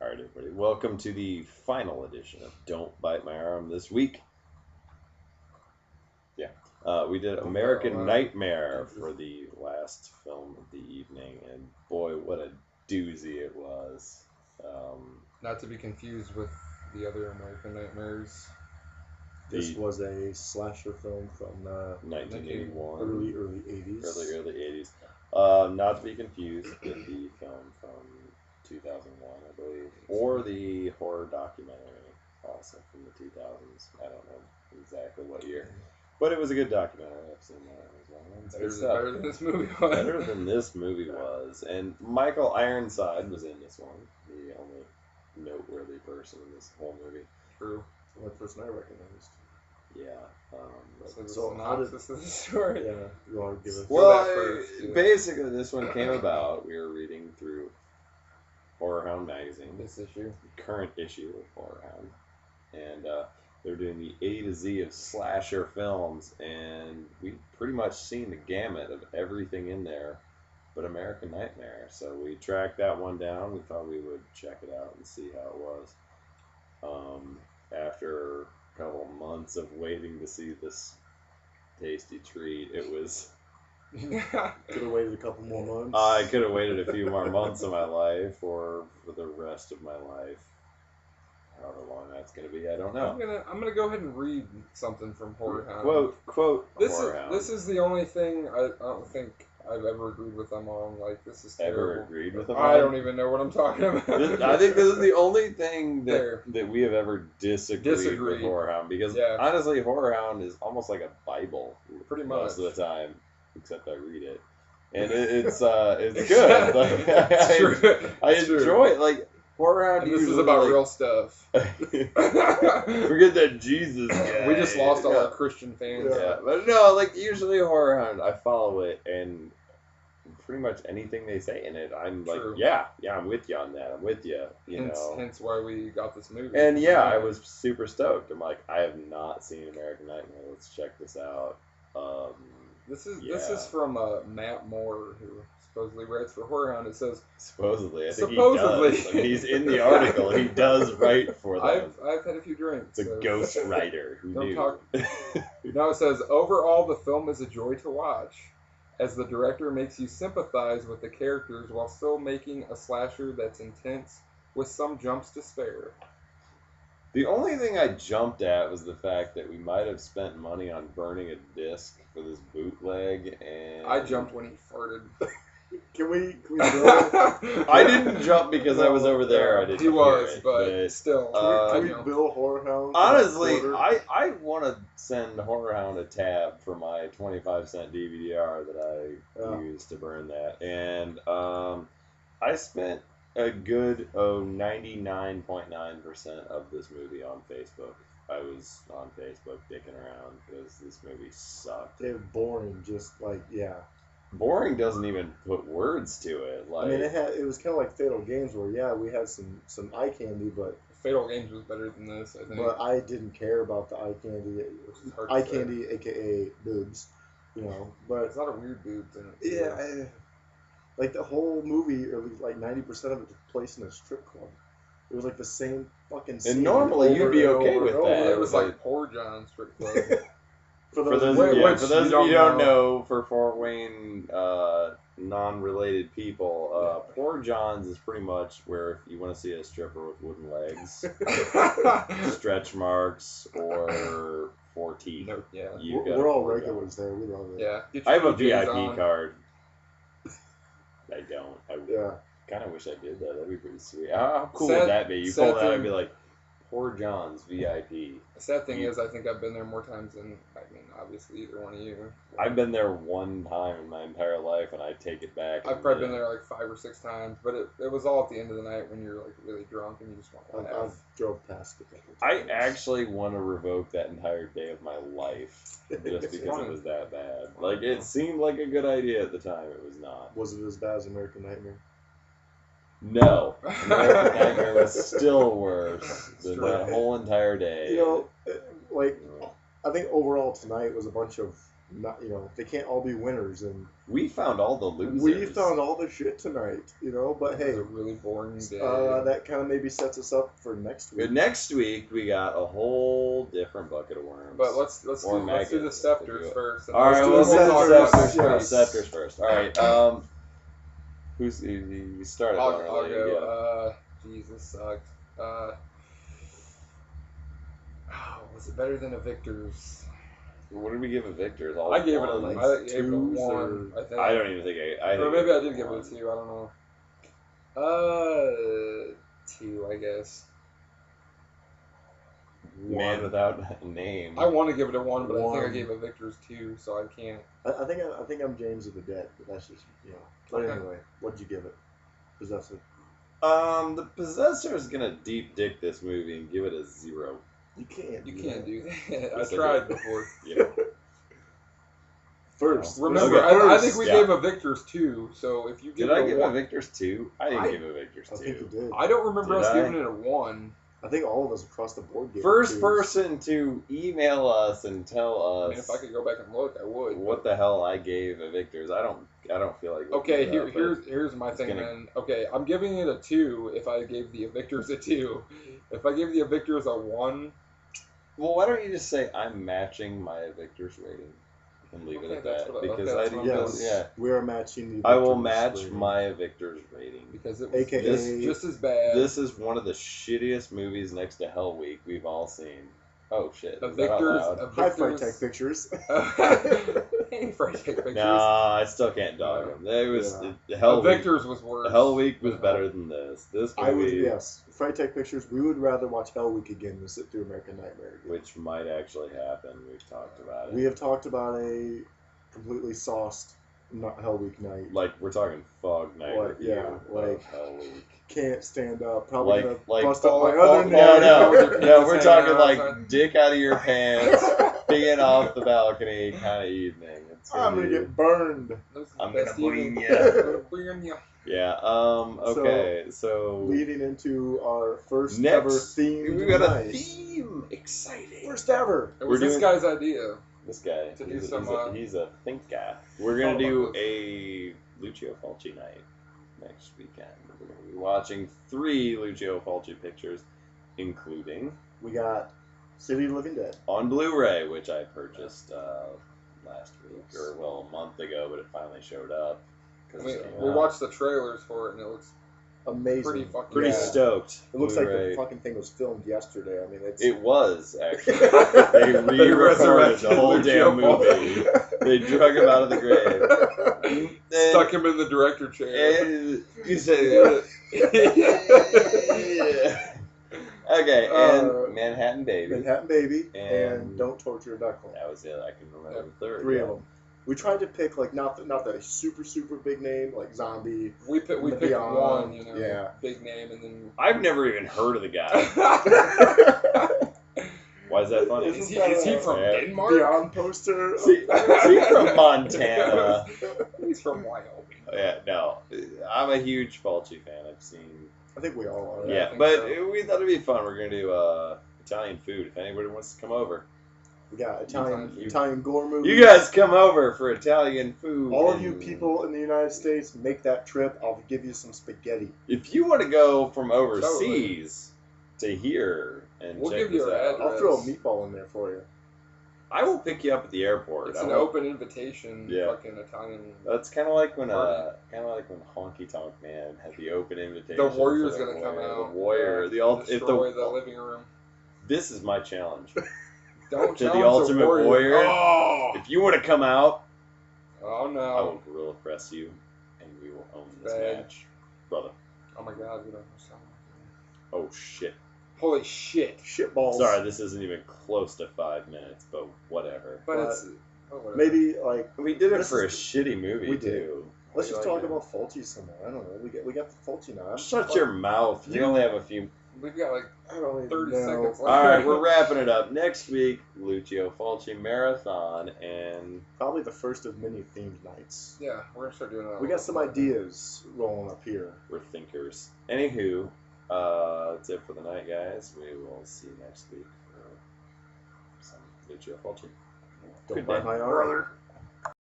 All right, everybody. Welcome to the final edition of Don't Bite My Arm this week. Yeah, we did American Nightmare for the last film of the evening, and boy, what a doozy it was. Not to be confused with the other American Nightmares. This was a slasher film from 1981. early 80s. Early 80s. Not to be confused with the film from 2001, I believe, or the horror documentary, also from the 2000s. I don't know exactly what year, but it was a good documentary. I've seen that as well. It's good stuff. Better than this movie was. Better than this movie was, and Michael Ironside was in this one, the only noteworthy person in this whole movie. True. The only person I recognized. Yeah. So how did this is the story? Yeah, you want to give us? Well, basically, this one came about. We were reading through Horror Hound magazine, This issue, current issue of Horror Hound, and they're doing the A to Z of slasher films, and we've pretty much seen the gamut of everything in there, but American Nightmare. So we tracked that one down. We thought we would check it out and see how it was. After a couple months of waiting to see this tasty treat, it was. Could have waited a couple more months. I could have waited a few more months of my life, or for the rest of my life. However long that's going to be, I don't know. I'm gonna go ahead and read something from Horror Hound. Quote. This is the only thing I don't think I've ever agreed with them on. Like, this is terrible. Ever agreed with them? I don't even know what I'm talking about. I think this is the only thing that we have ever disagreed with Horror Hound, because honestly, Horror Hound is almost like a Bible, pretty much most of the time, except I read it, and it's good. Like, I enjoy it. Like, Horror Hound. This is about real stuff. Forget that Jesus guy. We just lost all our Christian fans. Yeah, but no, like, usually Horror Hound, I follow it, and pretty much anything they say in it, I'm like, yeah, I'm with you on that. I'm with you. Hence why we got this movie. And yeah, I was super stoked. I'm like, I have not seen American Nightmare. Let's check this out. This is from Matt Moore, who supposedly writes for Horror Hound. It says supposedly. I think he does. I mean, he's in the article. He does write for them. I've had a few drinks. It's a ghost writer. Who knew? Now it says, overall, the film is a joy to watch, as the director makes you sympathize with the characters while still making a slasher that's intense with some jumps to spare. The only thing I jumped at was the fact that we might have spent money on burning a disc for this bootleg, and I jumped when he farted. Can we bill? I didn't jump because I was over there. I didn't. He was, it, but still. Can we bill Horror Hound? Honestly, I want to send Horror Hound a tab for my 25-cent DVD-R that I used to burn that, and I spent a good 99.9% of this movie on Facebook. I was on Facebook dicking around because this movie sucked. It's boring, just like, Boring doesn't even put words to it. Like, I mean, it was kind of like Fatal Games, where we had some eye candy, but Fatal Games was better than this, I think. But I didn't care about the eye candy. Eye candy, aka boobs, But it's not a weird boobs in it. Yeah, like the whole movie, or like 90% of it, took place in a strip club. It was like the same fucking scene. And normally you'd be okay with that. It was like Poor John's strip club. For those of you who don't know, for Fort Wayne non-related people, Poor John's is pretty much where if you want to see a stripper with wooden legs, stretch marks, or 4 teeth. No, we're all regulars there. We love it. Yeah, I have a VIP card. I don't. I kind of wish I did that. That'd be pretty sweet. How cool would that be? You pull that out and be like, Poor John's VIP. The sad thing is, I think I've been there more times than, obviously either one of you. I've been there one time in my entire life, and I take it back. I've probably been there like 5 or 6 times, but it was all at the end of the night when you're like really drunk and you just want to laugh. I drove past it. I actually want to revoke that entire day of my life just because it was that bad. Like, it seemed like a good idea at the time. It was not. Was it as bad as American Nightmare? No. American Nightmare was still worse than that whole entire day. Like, I think overall tonight was a bunch of not, they can't all be winners, and We found all the losers. we found all the shit tonight, But It hey, was a really boring day. that kind of maybe sets us up for next week. But next week we got a whole different bucket of worms. But let's do the scepters first. All right, Let's do we'll the do the scepters scepters first. first. Scepters first. All right. Who's you started? I'll already. go. Jesus sucked. Was it better than a Victor's? What did we give a Victor's? I gave it a ones? I gave it a twos, 1. I think. I don't even think I Or think maybe I did a give it a 1. 2. I don't know. 2, I guess. Man without a name. I want to give it a 1, but I think I One. gave it Victor's 2, so I can't. I think I'm James of the Dead, but that's just But Okay. anyway, what'd you give it? Possessor. The Possessor is gonna deep dick this movie and give it a 0. You can't. You do can't that. do that. Yes, I I tried did. before. Yeah. First. Remember, Okay. I think we Yeah. gave a Victor's 2, so if you give Did it I a give 1. a Victor's 2? I didn't give a Victor's I think you 2. did. I don't remember Did us I? giving it a 1. I think all of us across the board gave First it 2s. person to email us and tell I us mean, if I could go back and look, I would. what the hell I gave a Victor's. I don't feel like. looking Okay, it up, but here's my thing, gonna- man. Okay, I'm giving it a 2 if I gave the Evictors a 2. If I give the Evictors a 1, Well, why don't you just say I'm matching my Victor's rating and leave it Okay, at that's that? what- Because okay, I that's think what I'm Yes. yeah, We are matching the I will Victor's match rating. my Victor's rating. because it was AKA just as bad. This is one of the shittiest movies next to Hell Week we've all seen. Oh shit! a Is that out Victor's. loud? A High Fright Victor's. Tech Pictures. Hey, Fright Tech Pictures. No, I still can't dog him. It was Yeah. Hell A Week. Victor's was worse. Hell Week was than better than this. This I would, movie, yes. Fright Tech Pictures, we would rather watch Hell Week again than sit through American Nightmare again. which might actually happen. We've talked about it. We have talked about a completely sauced Hell Week night. Like we're talking Fog Night Like, review yeah, of like- Hell Week. Can't stand up. Probably gonna Like bust up my oh, other no, neck. no, we're talking hanging like outside. dick out of your pants, peeing off the balcony kind of evening. It's I'm gonna be- get burned. Those are the I'm gonna best burn evenings. ya. I'm gonna burn ya. Yeah. Okay. So Leading into our first next, ever theme. we got a night. theme. Exciting. First ever. It was We're this doing- guy's idea. This guy. To do He's, some, he's a think guy. We're gonna Oh, do my a Lucio Fulci night next weekend. We're gonna be watching 3 Lucio Fulci pictures, including We got City of the Living Dead. on Blu-ray, which I purchased last week or a month ago, but it finally showed up. 'Cause We, it came we out. watched the trailers for it, and it looks Amazing. pretty fucking Pretty bad. stoked. It looks like Blu-ray. the fucking thing was filmed yesterday. I mean, it's It was actually. They re-recorded resurrected the whole Lucio damn movie. They drug him out of the grave. Stuck him in the director chair. And you said, okay, and Manhattan Baby. Manhattan Baby and And- Don't Torture a Duckling. That was it. I can remember the third. 3 yeah. of them. We tried to pick like not the super big name like Zombie. We picked Beyond, one, yeah. big name, and then I've never even heard of the guy. Why is that funny? is he from Yeah. Denmark? Beyond poster. Is he from Montana? He's from Wyoming. Yeah, no. I'm a huge Fulci fan. I've seen. I think we all are. Yeah, I Yeah, think but so. we thought it'd be fun. We're gonna do Italian food. If anybody wants to come over, We got Italian You- Italian gore movies. you guys come over for Italian food. All of and you people in the United States, make that trip. I'll give you some spaghetti. If you want to go from overseas to here and We'll check give you this our out, I'll throw a meatball in there for you. I will pick you up at the airport. It's I an won't- open invitation. Yeah. Fucking Italian. That's kind of like when Party. Honky Tonk Man had the open invitation. The Warrior's for the gonna come Warrior. out. The Warrior. The ult- if destroy the living room. This is my challenge. Don't To the challenge Ultimate Warrior. Oh, If you want to come out, oh I no! will gorilla press you, and we will own this Bad. match, brother. Oh my god! We don't know something. Oh shit! Holy shit! Shitballs. Sorry, this isn't even close to 5 minutes, but whatever. But But it's oh, whatever. Maybe like We did it This for a is- shitty movie we did. too. let's We just like talk that. about Fulci some more. I don't know. We got the Fulci now. Shut your mouth. You only have a few. We've got like I don't even 30 know. seconds left. All right, we're wrapping it up. Next week, Lucio Fulci marathon, and Probably the first of many themed nights. Yeah, we're gonna start doing that. We got some ideas rolling up here. we're thinkers. Anywho, that's it for the night, guys. We will see you next week for some Lucio Fulci. Don't Good bite day. my arm. Brother.